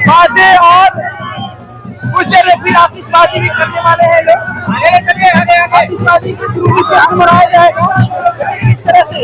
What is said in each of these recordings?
बाजे और कुछ देर में फिर आतिशबाजी भी करने वाले हैं लोग। आतिशबाजी के थ्रू भी जश्न मनाया जाएगा। इस तरह से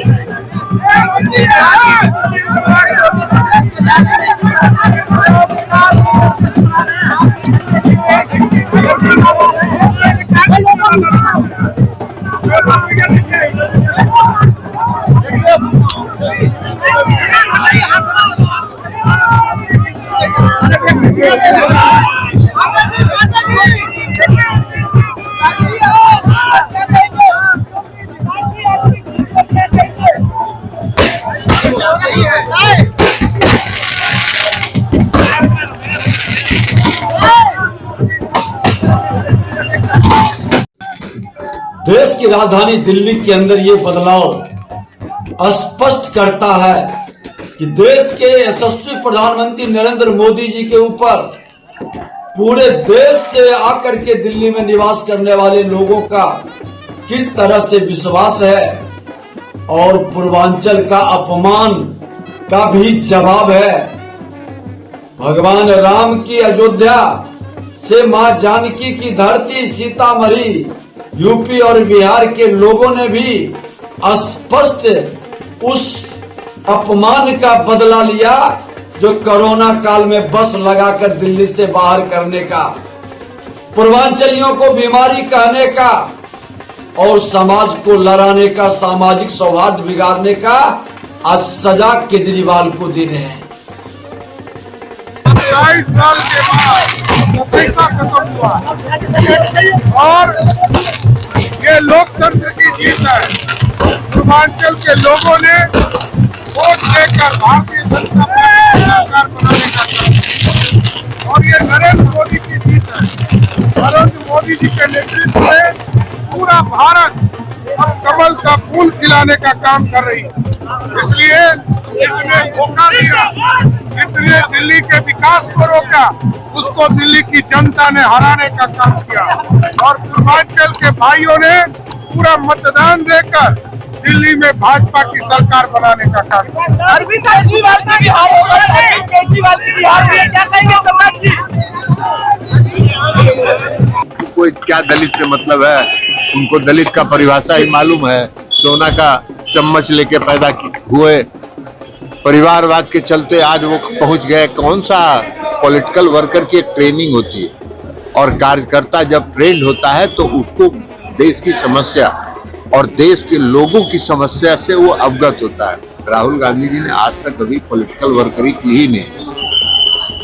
देश की राजधानी दिल्ली के अंदर ये बदलाव स्पष्ट करता है कि देश के यशस्वी प्रधानमंत्री नरेंद्र मोदी जी के ऊपर पूरे देश से आकर के दिल्ली में निवास करने वाले लोगों का किस तरह से विश्वास है और पूर्वांचल का अपमान का भी जवाब है। भगवान राम की अयोध्या से मां जानकी की धरती सीतामढ़ी, यूपी और बिहार के लोगों ने भी स्पष्ट उस अपमान का बदला लिया जो कोरोना काल में बस लगाकर दिल्ली से बाहर करने का, पूर्वांचलियों को बीमारी कहने का और समाज को लड़ाने का, सामाजिक सौहार्द बिगाड़ने का आज सजा केजरीवाल को देने हैं। 22 साल के बाद पैसा खत्म हुआ और ये लोकतंत्र की जीत है। पूर्वांचल के लोगों ने वोट देकर भारतीय जनता पार्टी सरकार बनाने का काम और ये नरेंद्र मोदी की जीत है। नरेंद्र मोदी जी के नेतृत्व में पूरा भारत अब कमल का फूल खिलाने का काम कर रही है। इसलिए इसने धोखा दिया, जितने दिल्ली के विकास को रोका उसको दिल्ली की जनता ने हराने का काम किया और पूर्वांचल के भाइयों ने पूरा मतदान देकर दिल्ली में भाजपा की सरकार बनाने का काम किया। अरविंद केजरीवाल की बिहार हो गई, अरविंद केजरीवाल की बिहार में क्या कहेंगे सम्राट जी? कोई क्या दलित से मतलब है, उनको दलित का परिभाषा ही मालूम है। सोना का चम्मच लेके पैदा हुए, परिवारवाद के चलते आज वो पहुंच गए। कौन सा पॉलिटिकल वर्कर की ट्रेनिंग होती है और कार्यकर्ता जब ट्रेंड होता है तो उसको देश की समस्या और देश के लोगों की समस्या से वो अवगत होता है। राहुल गांधी जी ने आज तक कभी पॉलिटिकल वर्करी की ही नहीं,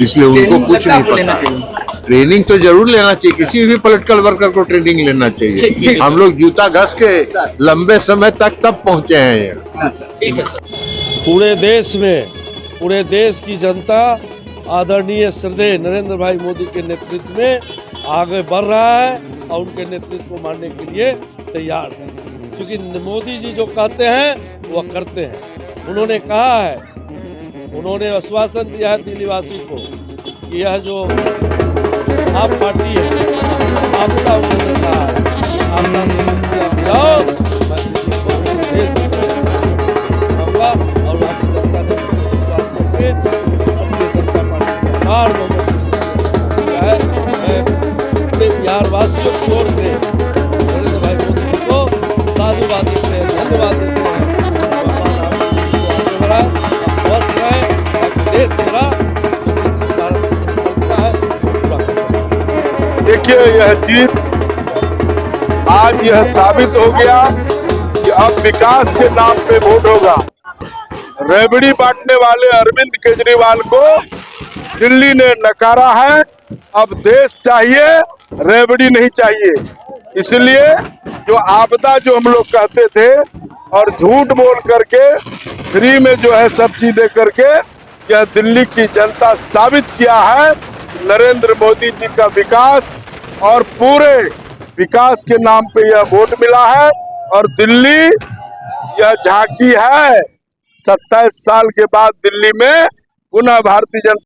इसलिए उनको कुछ नहीं पता। ट्रेनिंग तो जरूर लेना चाहिए, किसी भी पॉलिटिकल वर्कर को ट्रेनिंग लेना चाहिए। हम लोग जूता घस के लंबे समय तक तब पहुंचे हैं। ठीक है सर। पूरे देश की जनता आदरणीय श्रद्धेय नरेंद्र भाई मोदी के नेतृत्व में आगे बढ़ रहा है और उनके नेतृत्व को मानने के लिए तैयार है, क्योंकि मोदी जी जो कहते हैं वो करते हैं। उन्होंने कहा है, उन्होंने आश्वासन दिया है दिल्लीवासी को कि यह जो आप पार्टी है आपका, उन्होंने कहा है आपका जाओ मैं दिल्ली को देश दूंगा और आपकी जनता ने विश्वास करके भारतीय जनता पार्टी का बार है। मैं पूरे बिहार वासियों की ओर से नरेंद्र भाई मोदी जी को साधुवाद देते हैं, धन्यवाद देते हैं। आगे बढ़ा स्वस्थ है देश मेरा है। देखिए यह जीत आज यह साबित हो गया कि अब विकास के नाम पे वोट होगा। रेवड़ी बांटने वाले अरविंद केजरीवाल को दिल्ली ने नकारा है। अब देश चाहिए, रेवड़ी नहीं चाहिए। इसलिए जो आपदा जो हम लोग कहते थे और झूठ बोल करके फ्री में जो है सब्जी दे करके यह दिल्ली की जनता साबित किया है नरेंद्र मोदी जी का विकास और पूरे विकास के नाम पे यह वोट मिला है। और दिल्ली यह झांकी है, 27 साल के बाद दिल्ली में पुनः भारतीय जनता